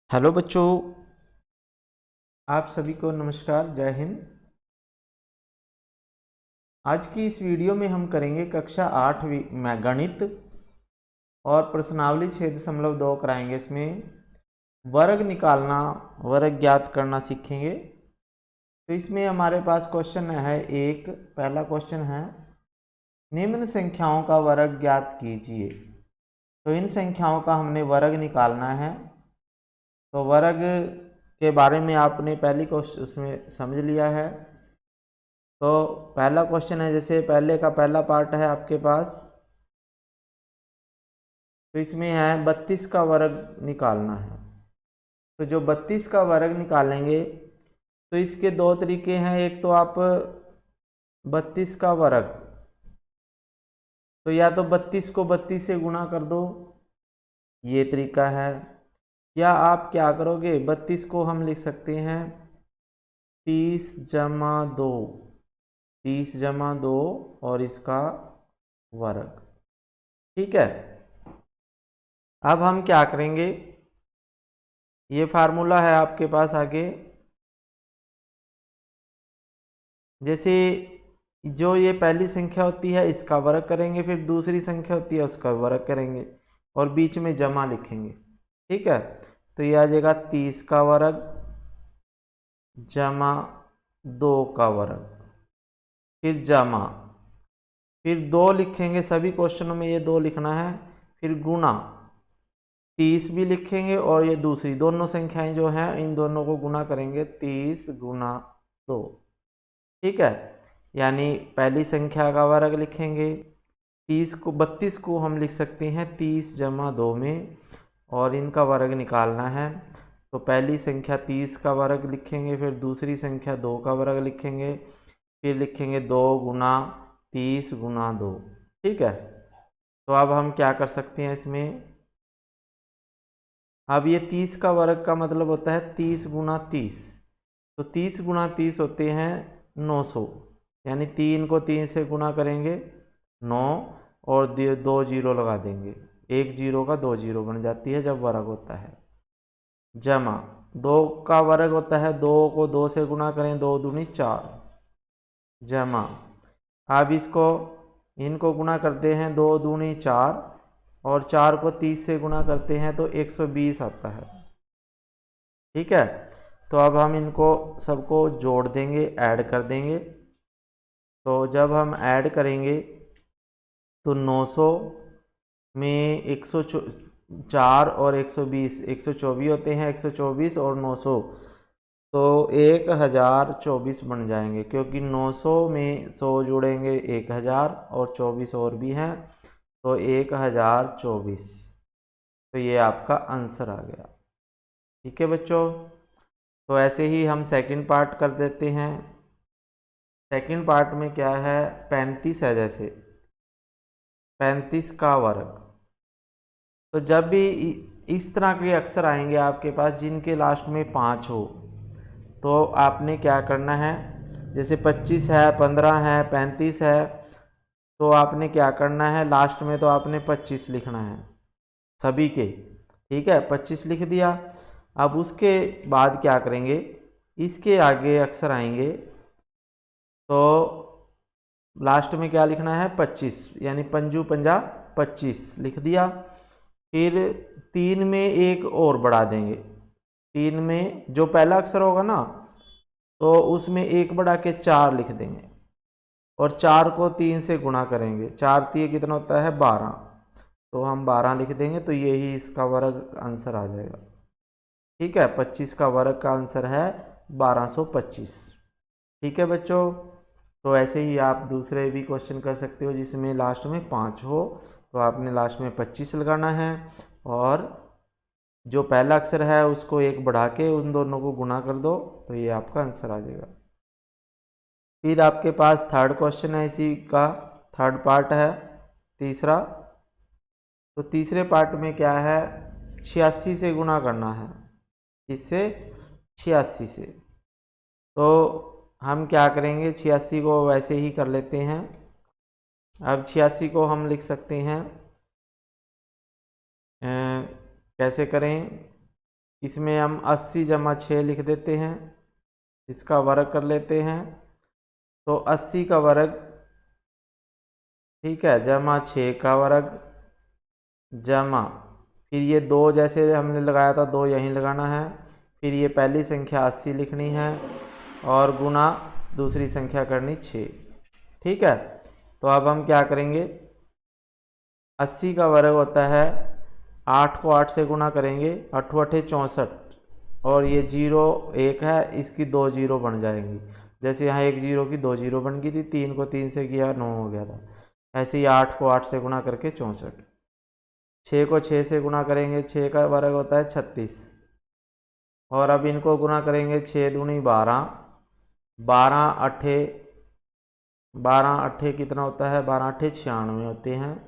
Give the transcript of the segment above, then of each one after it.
Hello बच्चों, आप सभी को नमस्कार। जय हिंद। आज की इस वीडियो में हम करेंगे कक्षा 8वीं में गणित और प्रश्नावली 6.2 कराएंगे। इसमें वर्ग निकालना, वर्ग ज्ञात करना सीखेंगे। तो इसमें हमारे पास क्वेश्चन है एक, पहला क्वेश्चन है निम्न संख्याओं का वर्ग ज्ञात कीजिए। तो इन संख्याओं का हमने वर्ग निकालना है। तो वर्ग के बारे में आपने पहली क्वेश्चन उसमें समझ लिया है। तो पहला क्वेश्चन है, जैसे पहले का पहला पार्ट है आपके पास, तो इसमें है 32 का वर्ग निकालना है। तो जो 32 का वर्ग निकालेंगे तो इसके दो तरीके हैं। एक तो आप 32 का वर्ग, तो या तो 32 को 32 से गुणा कर दो, ये तरीका है। या आप क्या करोगे, 32 को हम लिख सकते हैं 30 जमा 2, 30 जमा 2 और इसका वर्ग। ठीक है। अब हम क्या करेंगे, ये फार्मूला है आपके पास आगे। जैसे जो ये पहली संख्या होती है इसका वर्ग करेंगे, फिर दूसरी संख्या होती है उसका वर्ग करेंगे और बीच में जमा लिखेंगे। ठीक है। तो ये आ जाएगा 30 का वर्ग जमा 2 का वर्ग, फिर जमा, फिर 2 लिखेंगे। सभी क्वेश्चनों में ये 2 लिखना है। फिर गुणा, 30 भी लिखेंगे और ये दूसरी दोनों संख्याएं जो हैं इन दोनों को गुणा करेंगे, 30 गुणा 2। ठीक है। यानी पहली संख्या का वर्ग लिखेंगे, 32 को हम लिख सकते हैं 30 जमा 2 में, और इनका वर्ग निकालना है। तो पहली संख्या 30 का वर्ग लिखेंगे, फिर दूसरी संख्या 2 का वर्ग लिखेंगे, फिर लिखेंगे 2 गुना 30 गुना 2। ठीक है। तो अब हम क्या कर सकते हैं इसमें, अब ये 30 का वर्ग का मतलब होता है 30 गुना 30। तो 30 गुना 30 होते हैं 900, यानी 3 को 3 से गुणा करेंगे 9, और 2 जीरो लगा देंगे, एक जीरो का 2 जीरो बन जाती है जब वर्ग होता है। जमा, 2 का वर्ग होता है 2 को 2 से गुणा करें, 2 दूनी 4। जमा, अब इसको इनको गुणा करते हैं, 2 दूनी 4 और 4 को 30 से गुणा करते हैं तो 120 आता है। ठीक है। तो अब हम इनको सबको जोड़ देंगे, ऐड कर देंगे। तो जब हम ऐड करेंगे तो 900 में 104 और 120, 124 होते हैं, 124 और 900 तो 1024 बन जाएंगे, क्योंकि 900 में 100 जुड़ेंगे 1000 और 24 और भी हैं तो 1024। तो ये आपका आंसर आ गया। ठीक है बच्चों। तो ऐसे ही हम सेकंड पार्ट कर देते हैं। सेकंड पार्ट में क्या है, 35 है, जैसे 35 का वर्ग। तो जब भी इस तरह के अक्षर आएंगे आपके पास जिनके लास्ट में 5 हो, तो आपने क्या करना है, जैसे 25 है, 15 है, 35 है, तो आपने क्या करना है, लास्ट में तो आपने 25 लिखना है सभी के। ठीक है, 25 लिख दिया। अब उसके बाद क्या करेंगे, इसके आगे अक्षर आएंगे तो लास्ट में क्या लिखना है, 25, यानी पंजू पंजा 25 लिख दिया। फिर 3 में एक और बढ़ा देंगे, 3 में जो पहला अक्षर होगा ना तो उसमें एक बढ़ा के 4 लिख देंगे, और 4 को 3 से गुणा करेंगे, 4 3 कितना होता है 12, तो हम 12 लिख देंगे। तो यही इसका वर्ग आंसर आ जाएगा। ठीक है, 25 का वर्ग का आंसर है 1225। ठीक है बच्चों। तो ऐसे ही आप दूसरे भी क्वेश्चन कर सकते हो जिसमें लास्ट में 5 हो, तो आपने लास्ट में 25 लगाना है, और जो पहला अक्षर है उसको एक बढ़ा के उन दोनों को गुणा कर दो, तो ये आपका आंसर आ जाएगा। फिर आपके पास थर्ड क्वेश्चन है, इसी का थर्ड पार्ट है, तीसरा। तो तीसरे पार्ट में क्या है, 86 से गुणा करना है। इससे 86 से, तो हम क्या करेंगे, 86 को वैसे ही कर लेते हैं। अब 86 को हम लिख सकते हैं, कैसे करें, इसमें हम 80 जमा 6 लिख देते हैं, इसका वर्ग कर लेते हैं। तो 80 का वर्ग, ठीक है, जमा 6 का वर्ग, जमा फिर ये 2 जैसे हमने लगाया था 2 यहीं लगाना है, फिर ये पहली संख्या 80 लिखनी है और गुना दूसरी संख्या करनी 6। ठीक है, तो अब हम क्या करेंगे, 80 का वर्ग होता है 8 को 8 से गुना करेंगे, 8 8 64, और ये 0 1 है, इसकी 2 0 बन जाएंगी। जैसे यहाँ 1 0 की 2 0 बन गई थी, 3 को 3 से किया 9 हो गया था। ऐसे ही 8 को 8 से गुना करके 64, 6 को 6 से गुना करेंगे, 6 का वर्ग होता है 36, और अब इनको गुना करेंगे 6 दूनी 12, 12 8 कितना होता है, 12 8 96 होते हैं,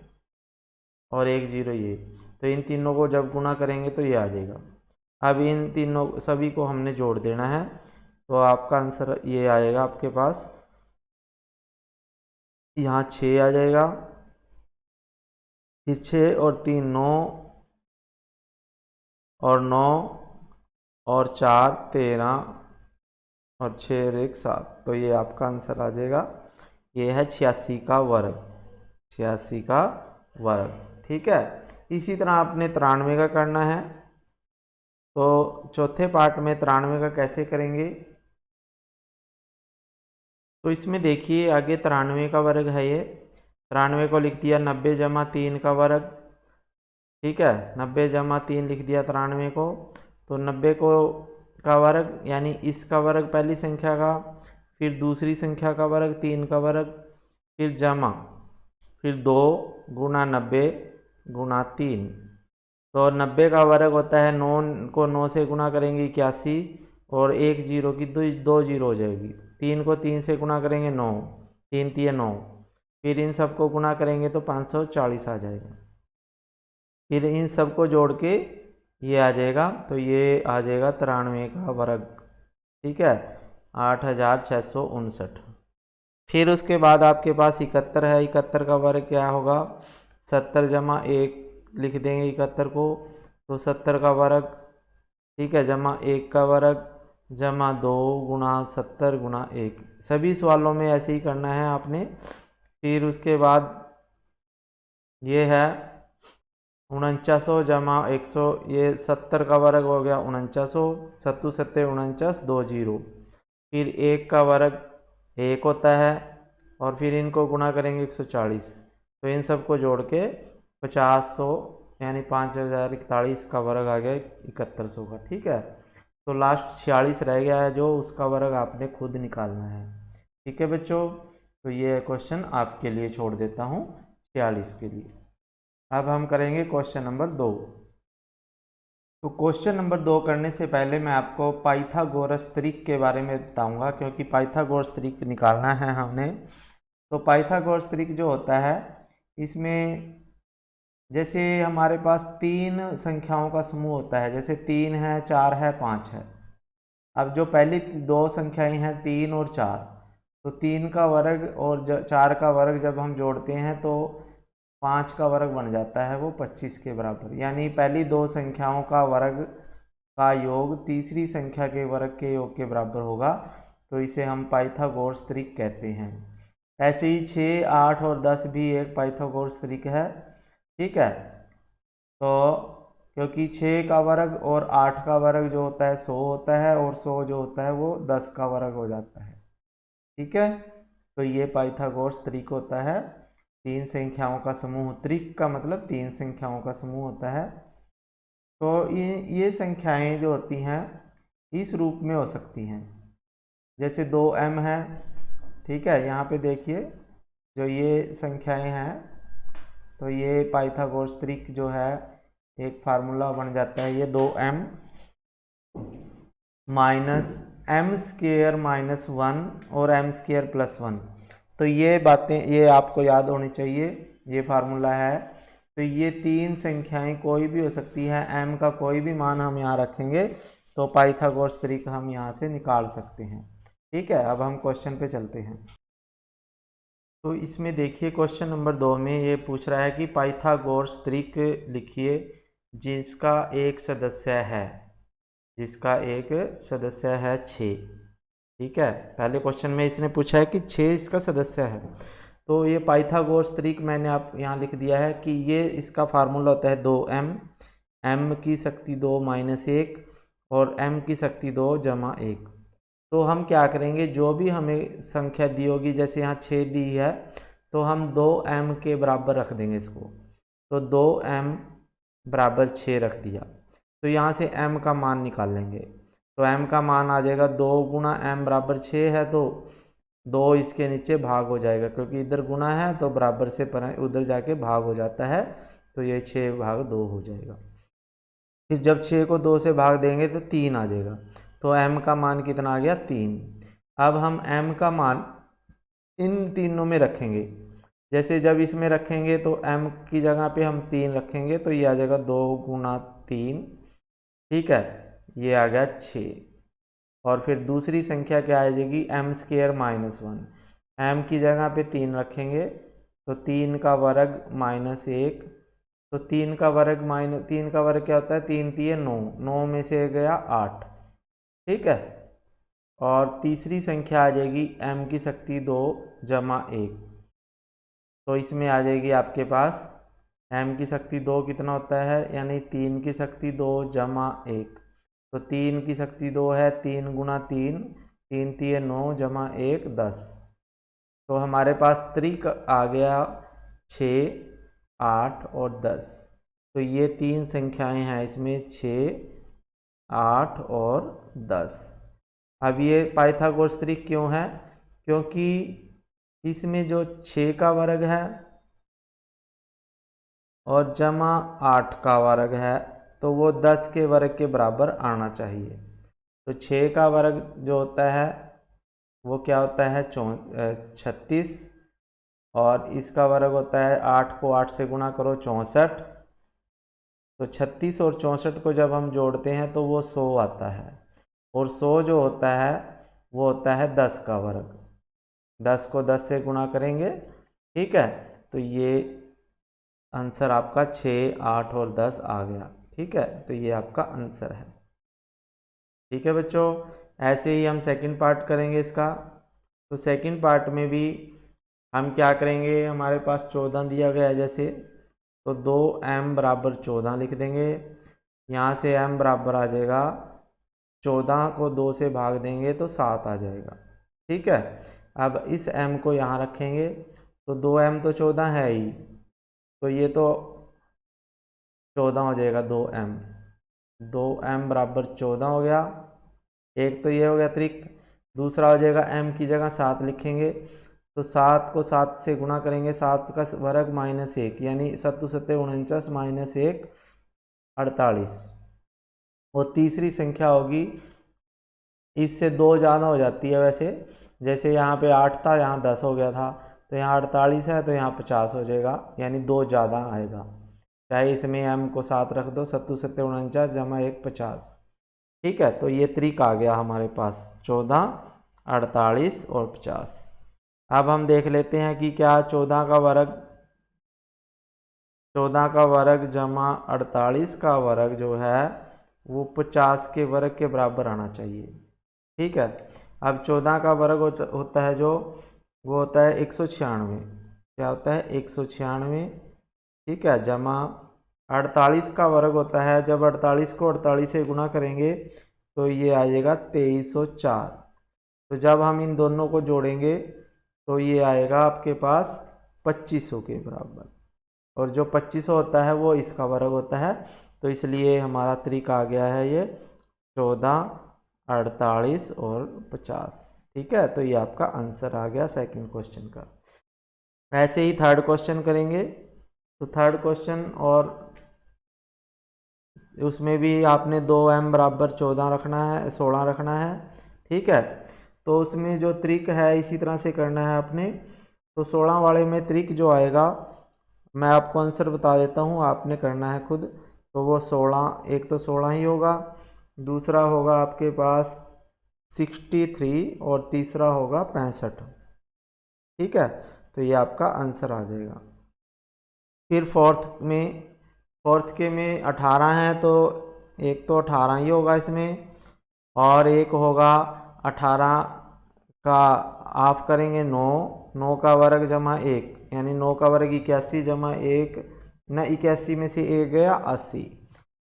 और 1 0 ये। तो इन तीनों को जब गुना करेंगे तो ये आ जाएगा। अब इन तीनों सभी को हमने जोड़ देना है, तो आपका आंसर ये आएगा आपके पास, यहाँ 6 आ जाएगा, फिर 6 और 3 9, और 9 और 4 13, और 6 और 1 7। तो ये आपका आंसर आ जाएगा, ये है 86 का वर्ग, 86 का वर्ग। ठीक है, इसी तरह आपने 93 का करना है। तो चौथे पार्ट में 93 का कैसे करेंगे, तो इसमें देखिए आगे 93 का वर्ग है, ये 93 को लिख दिया 90 जमा 3 का वर्ग। ठीक है, 90 जमा 3 लिख दिया 93 को। तो 90 को का वर्ग यानी इसका वर्ग पहली संख्या का, फिर दूसरी संख्या का वर्ग 3 का वर्ग, फिर जमा, फिर 2 गुना 90 गुना 3। तो 90 का वर्ग होता है 9 को 9 से गुना करेंगे 81, और 1 0 की 2 0 हो जाएगी। 3 को 3 से गुना करेंगे 9, 3 3 9, फिर इन सबको गुना करेंगे तो 540 आ जाएगा। फिर इन सबको जोड़ के ये आ जाएगा, तो ये आ जाएगा 93 का वर्ग। ठीक है, 8659। फिर उसके बाद आपके पास 71 है, 71 का वर्ग क्या होगा, 70 जमा 1 लिख देंगे 71 को, तो 70 का वर्ग, ठीक है, जमा 1 का वर्ग, जमा 2 गुना 70 गुना 1। सभी सवालों में ऐसे ही करना है आपने। फिर उसके बाद ये है 49 जमा 100, ये 70 का वर्ग हो गया 49, 7 7 49 2 0। फिर 1 का वर्ग 1 होता है, और फिर इनको गुना करेंगे 140, तो इन सबको जोड़ के 50 यानी 5041 का वर्ग आ गया 7100 का। ठीक है, तो लास्ट 46 रह गया है, जो उसका वर्ग आपने खुद निकालना है। ठीक है बच्चों, तो ये क्वेश्चन आपके लिए छोड़ देता हूँ 46 के लिए। अब हम करेंगे क्वेश्चन नंबर 2। तो क्वेश्चन नंबर 2 करने से पहले मैं आपको पाइथागोरस त्रिक के बारे में बताऊंगा, क्योंकि पाइथागोरस त्रिक निकालना है हमने। तो पाइथागोरस त्रिक जो होता है, इसमें जैसे हमारे पास 3 संख्याओं का समूह होता है, जैसे 3 है 4 है 5 है। अब जो पहली 2 संख्याएं हैं 3 और 4, तो 3 का वर्ग और 4 का वर्ग जब हम जोड़ते हैं तो 5 का वर्ग बन जाता है वो 25 के बराबर। यानी पहली 2 संख्याओं का वर्ग का योग तीसरी संख्या के वर्ग के योग के बराबर होगा, तो इसे हम पाइथागोरस त्रिक कहते हैं। ऐसे ही 6 8 और 10 भी एक पाइथागोरस त्रिक है। ठीक है, तो क्योंकि 6 का वर्ग और 8 का वर्ग जो होता है 100 होता है, और 100 जो होता है वो 10 का वर्ग हो जाता है। ठीक है, तो ये पाइथागोरस त्रिक होता है, 3 संख्याओं का समूह। त्रिक का मतलब 3 संख्याओं का समूह होता है। तो ये संख्याएं जो होती हैं इस रूप में हो सकती हैं, जैसे 2m है। ठीक है, यहाँ पे देखिए जो ये संख्याएं हैं, तो ये पाइथागोरस त्रिक जो है एक फार्मूला बन जाता है, ये 2m minus m square minus 1 और m स्क्वायर प्लस 1। तो ये बातें ये आपको याद होनी चाहिए, ये फार्मूला है। तो ये 3 संख्याएं कोई भी हो सकती है, m का कोई भी मान हम यहाँ रखेंगे तो पाइथागोरस त्रिक हम यहाँ से निकाल सकते हैं। ठीक है, अब हम क्वेश्चन पे चलते हैं। तो इसमें देखिए क्वेश्चन नंबर 2 में ये पूछ रहा है कि पाइथागोरस त्रिक लिखिए जिसका एक सदस्य है। जिसका एक सदस्य है 6। ठीक है, पहले क्वेश्चन में इसने पूछा है कि 6 इसका सदस्य है। तो ये पाइथागोरस त्रिक मैंने आप यहाँ लिख दिया है कि ये इसका फार्मूला होता है 2m, m की शक्ति 2 माइनस 1 और m की शक्ति 2 जमा 1। तो हम क्या करेंगे, जो भी हमें संख्या दी होगी, जैसे यहाँ 6 दी है तो हम 2m के बराबर रख देंगे इसको। तो 2m बराबर 6 रख दिया। तो यहाँ से m का मान निकाल लेंगे। तो m का मान आ जाएगा 2 गुना m बराबर 6 है, तो 2 इसके नीचे भाग हो जाएगा, क्योंकि इधर गुना है तो बराबर से पर उधर जाके भाग हो जाता है, तो ये 6 भाग 2 हो जाएगा। फिर जब 6 को 2 से भाग देंगे तो 3 आ जाएगा। तो m का मान कितना आ गया, 3। अब हम m का मान इन तीनों में रखेंगे। जैसे जब इसमें रखेंगे तो m की जगह पे हम 3 रखेंगे, तो ये आ जाएगा 2 गुना 3। ठीक है, ये आ गया 6। और फिर दूसरी संख्या क्या आ जाएगी, m स्क्वायर माइनस 1। m की जगह पे 3 रखेंगे तो 3 का वर्ग माइनस 1। तो 3 का वर्ग माइनस 3 का वर्ग क्या होता है, 3 3 9, 9 में से गया 8। ठीक है, और तीसरी संख्या आ जाएगी m की शक्ति 2 जमा 1। तो इसमें आ जाएगी आपके पास m की शक्ति 2 कितना होता है, यानी 3 की शक्ति 2 जमा 1। तो 3 की शक्ति 2 है, 3 गुना 3, 3 3 9 जमा 1 10। तो हमारे पास त्रिक आ गया 6, 8 और 10। तो ये 3 संख्याएं हैं इसमें, 6, 8 और 10। अब ये पाइथागोरस त्रिक क्यों है, क्योंकि इसमें जो 6 का वर्ग है और जमा 8 का वर्ग है, तो वो 10 के वर्ग के बराबर आना चाहिए। तो 6 का वर्ग जो होता है वो क्या होता है, 36, और इसका वर्ग होता है 8 को 8 से गुणा करो 64। तो 36 और 64 को जब हम जोड़ते हैं तो वो 100 आता है, और 100 जो होता है वो होता है 10 का वर्ग। 10 को 10 से गुणा करेंगे। ठीक है, तो ये आंसर आपका 6, 8 और 10 आ गया। ठीक है, तो ये आपका आंसर है। ठीक है बच्चों, ऐसे ही हम सेकंड पार्ट करेंगे इसका। तो सेकंड पार्ट में भी हम क्या करेंगे, हमारे पास 14 दिया गया है जैसे, तो 2m बराबर 14 लिख देंगे। यहाँ से m बराबर आ जाएगा 14 को 2 से भाग देंगे तो 7 आ जाएगा। ठीक है, अब इस m को यहाँ रखेंगे, तो 2m तो 14 है ही, तो ये तो 14 हो जाएगा 2m। 2m बराबर 14 हो गया। एक तो ये हो गया त्रिक। दूसरा हो जाएगा m की जगह 7 लिखेंगे, तो 7 को 7 से गुणा करेंगे, 7 का वर्ग माइनस 1, यानी 7 7 49 माइनस 1 48। और तीसरी संख्या होगी, इससे 2 ज़्यादा हो जाती है वैसे, जैसे यहाँ पे 8 था, यहाँ 10 हो गया था, तो यहाँ 48 है तो यहाँ 50 हो जाएगा, यानी 2 ज़्यादा आएगा। चाहे इसमें m को 7 रख दो, 7 7 49 जमा 1 50। ठीक है, तो ये त्रिक आ गया हमारे पास 14, 48 और 50। अब हम देख लेते हैं कि क्या 14 का वर्ग जमा 48 का वर्ग जो है वो 50 के वर्ग के बराबर आना चाहिए। ठीक है, अब 14 का वर्ग होता है जो, वो होता है 196। क्या होता है, 196। ठीक है, जमा 48 का वर्ग होता है, जब 48 को 48 से गुणा करेंगे तो ये आ जाएगा 2304। तो जब हम इन दोनों को जोड़ेंगे तो ये आएगा आपके पास 2500 के बराबर, और जो 2500 होता है वो इसका वर्ग होता है। तो इसलिए हमारा त्रिक आ गया है ये 14, 48 और 50। ठीक है, तो ये आपका आंसर आ गया सेकंड क्वेश्चन का। ऐसे ही थर्ड क्वेश्चन करेंगे। तो थर्ड क्वेश्चन, और उसमें भी आपने 2m बराबर 14 रखना है, 16 रखना है। ठीक है, तो उसमें जो त्रिक है इसी तरह से करना है आपने। तो 16 वाले में त्रिक जो आएगा, मैं आपको आंसर बता देता हूँ, आपने करना है खुद। तो वो 16, एक तो 16 ही होगा, दूसरा होगा आपके पास 63 और तीसरा होगा 65। ठीक है, तो ये आपका आंसर आ जाएगा। फिर फोर्थ के में 18 है, तो एक तो 18 ही होगा इसमें, और एक होगा 18 का हाफ करेंगे 9, 9 का वर्ग जमा 1, यानी 9 का वर्ग 81 जमा 1, न 81 में से 1 गया 80,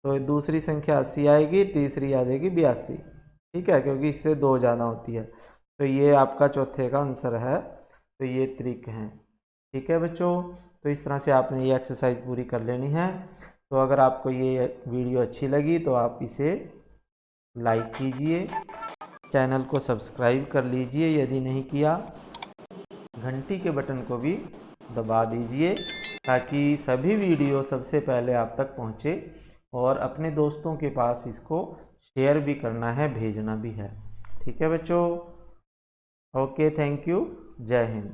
तो दूसरी संख्या 80 आएगी, तीसरी आ जाएगी 82। ठीक है, क्योंकि इससे 2 ज़्यादा होती है। तो ये आपका चौथे का आंसर है। तो ये ट्रिक है। ठीक है बच्चों, तो इस तरह से आपने ये एक्सरसाइज पूरी कर लेनी है। तो अगर आपको ये वीडियो अच्छी लगी तो आप इसे लाइक कीजिए, चैनल को सब्सक्राइब कर लीजिए यदि नहीं किया, घंटी के बटन को भी दबा दीजिए ताकि सभी वीडियो सबसे पहले आप तक पहुँचे, और अपने दोस्तों के पास इसको शेयर भी करना है, भेजना भी है। ठीक है बच्चों, ओके, थैंक यू, जय हिंद।